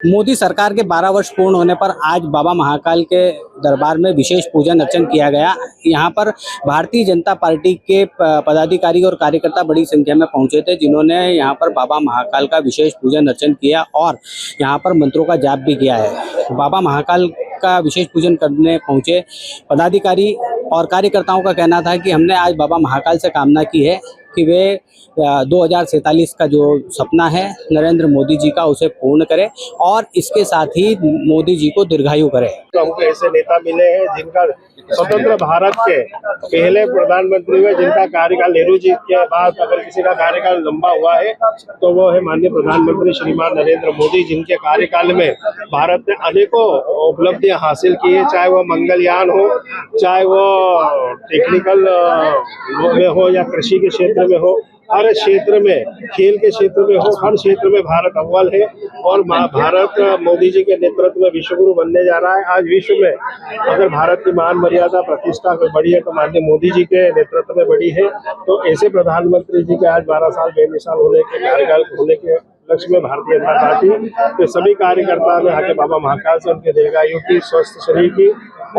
मोदी सरकार के 12 वर्ष पूर्ण होने पर आज बाबा महाकाल के दरबार में विशेष पूजन अर्चन किया गया। यहाँ पर भारतीय जनता पार्टी के पदाधिकारी और कार्यकर्ता बड़ी संख्या में पहुंचे थे, जिन्होंने यहाँ पर बाबा महाकाल का विशेष पूजन अर्चन किया और यहाँ पर मंत्रों का जाप भी किया है। बाबा महाकाल का विशेष पूजन करने पहुंचे पदाधिकारी और कार्यकर्ताओं का कहना था कि हमने आज बाबा महाकाल से कामना की है कि वे 2047 का जो सपना है नरेंद्र मोदी जी का, उसे पूर्ण करें और इसके साथ ही मोदी जी को दीर्घायु करें। तो हमको ऐसे नेता मिले हैं जिनका स्वतंत्र भारत के पहले प्रधानमंत्री हुए, जिनका कार्यकाल नेहरू जी के बाद अगर किसी का कार्यकाल लंबा हुआ है तो वो है माननीय प्रधानमंत्री श्रीमान नरेंद्र मोदी, जिनके कार्यकाल में भारत ने अनेकों उपलब्धियां हासिल की है, चाहे वो मंगलयान हो, चाहे वो टेक्निकल में हो या कृषि के क्षेत्र में हो, हर क्षेत्र में, खेल के क्षेत्र में हो, हर क्षेत्र में भारत अव्वल है और भारत मोदी जी के नेतृत्व में विश्वगुरु बनने जा रहा है। आज विश्व में अगर भारत की मान मर्यादा प्रतिष्ठा बढ़ी है तो माननीय मोदी जी के नेतृत्व में बढ़ी है। तो ऐसे प्रधानमंत्री जी के आज 12 साल बेमिसाल होने के कार्यकाल होने के लक्ष्य में भारतीय जनता पार्टी के सभी कार्यकर्ता ने आके बाबा महाकाल से उनके दीर्घायु की, स्वस्थ शरीर की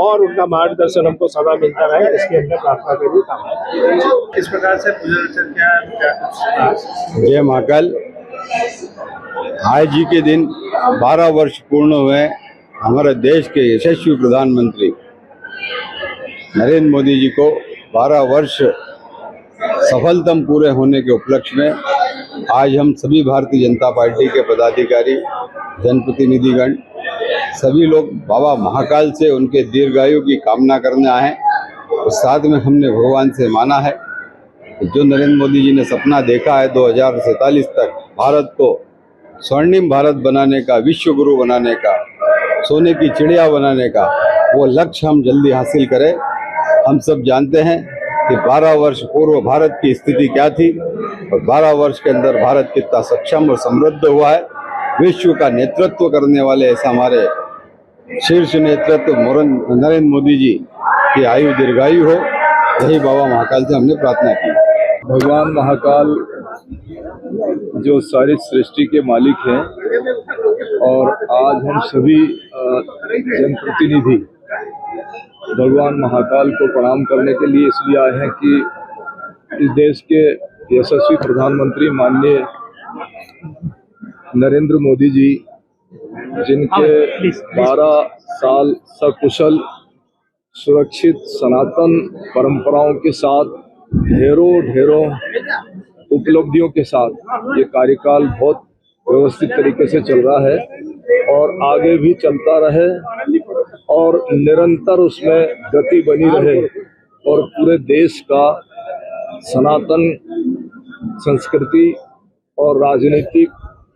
और उनका मार्गदर्शन हमको सदा मिलता रहे, इसकी हमने प्रार्थना के लिए काम। इस प्रकार से पूजन अर्चन क्या जय महाकाल। आज जी के दिन 12 वर्ष पूर्ण हुए हमारे देश के यशस्वी प्रधानमंत्री नरेंद्र मोदी जी को 12 वर्ष सफलतम पूरे होने के उपलक्ष्य में आज हम सभी भारतीय जनता पार्टी के पदाधिकारी, जनप्रतिनिधिगण, सभी लोग बाबा महाकाल से उनके दीर्घायु की कामना करने आए हैं। और साथ में हमने भगवान से माना है कि जो नरेंद्र मोदी जी ने सपना देखा है 2047 तक भारत को स्वर्णिम भारत बनाने का, विश्व गुरु बनाने का, सोने की चिड़िया बनाने का, वो लक्ष्य हम जल्दी हासिल करें। हम सब जानते हैं कि 12 वर्ष पूर्व भारत की स्थिति क्या थी और 12 वर्ष के अंदर भारत कितना सक्षम और समृद्ध हुआ है। विश्व का नेतृत्व करने वाले ऐसा हमारे शीर्ष नेतृत्व नरेंद्र मोदी जी की आयु दीर्घायु हो, यही बाबा महाकाल से हमने प्रार्थना की। भगवान महाकाल जो सारी सृष्टि के मालिक हैं और आज हम सभी जनप्रतिनिधि भगवान महाकाल को प्रणाम करने के लिए इसलिए आए हैं कि इस देश के यशस्वी प्रधानमंत्री माननीय नरेंद्र मोदी जी, जिनके 12 साल सकुशल सुरक्षित सनातन परंपराओं के साथ ढेरों उपलब्धियों के साथ ये कार्यकाल बहुत व्यवस्थित तरीके से चल रहा है और आगे भी चलता रहे और निरंतर उसमें गति बनी रहे और पूरे देश का सनातन संस्कृति और राजनीतिक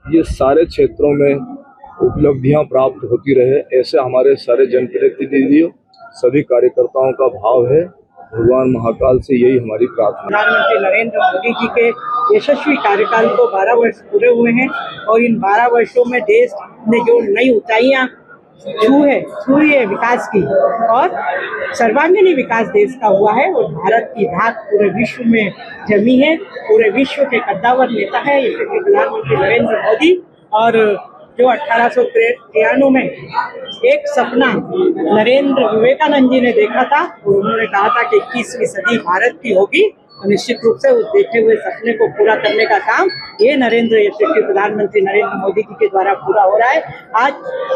ये सारे क्षेत्रों में उपलब्धियां प्राप्त होती रहे, ऐसे हमारे सारे जनप्रतिनिधियों, सभी कार्यकर्ताओं का भाव है। भगवान महाकाल से यही हमारी प्रार्थना। प्रधानमंत्री नरेंद्र मोदी जी के यशस्वी कार्यकाल को 12 वर्ष पूरे हुए हैं और इन 12 वर्षों में देश ने जो नई ऊंचाइयां छुई है विकास की और सर्वांगीण विकास देश का हुआ है और भारत की धाक पूरे विश्व में जमी है। पूरे विश्व के कद्दावर नेता है यशस्वी प्रधानमंत्री नरेंद्र मोदी और जो 1893 में एक सपना नरेंद्र विवेकानंद जी ने देखा था और उन्होंने कहा था कि 21वीं सदी भारत की होगी, तो निश्चित रूप से उस देखे हुए सपने को पूरा करने का काम ये यशस्वी प्रधानमंत्री नरेंद्र मोदी जी के द्वारा पूरा हो रहा है। आज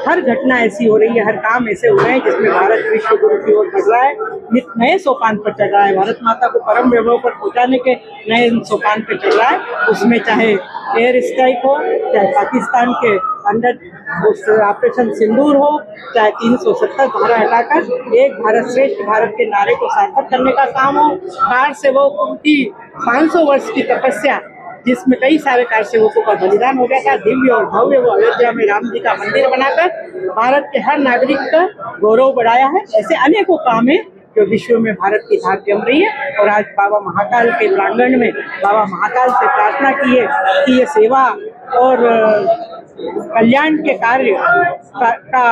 हर घटना ऐसी हो रही है, हर काम ऐसे हो रहे हैं जिसमें भारत विश्व गुरु की ओर बढ़ रहा है, नए सोपान पर चल रहा है, भारत माता को परम वैभव पर पहुंचाने के नए सोपान पर चल रहा है। उसमें चाहे एयर स्ट्राइक हो, चाहे पाकिस्तान के अंडर ऑपरेशन सिंदूर हो, चाहे 370 धारा हटाकर एक भारत श्रेष्ठ भारत के नारे को सार्थक करने का काम हो, कार सेवकों की 500 वर्ष की तपस्या जिसमें कई सारे कार सेवकों का बलिदान हो गया था, दिव्य और भव्य वो अयोध्या में राम जी का मंदिर बनाकर भारत के हर नागरिक का गौरव बढ़ाया है। ऐसे अनेकों काम है जो विश्व में भारत की धाक जम रही है और आज बाबा महाकाल के प्रांगण में बाबा महाकाल से प्रार्थना की है कि ये सेवा और कल्याण के कार्य का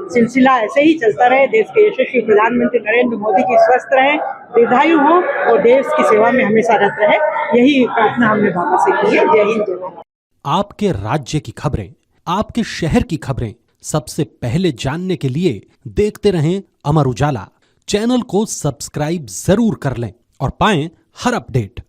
सिलसिला ऐसे ही चलता रहे, देश के यशस्वी प्रधानमंत्री नरेंद्र मोदी जी स्वस्थ रहे, दीर्घायु हो और देश की सेवा में हमेशा रत रहे, यही प्रार्थना हमने बाबा से की है। जय हिंद, जय भारत। आपके राज्य की खबरें आपके शहर की खबरें सबसे पहले जानने के लिए देखते रहें अमर उजाला। चैनल को सब्सक्राइब जरूर कर लें और पाएं हर अपडेट।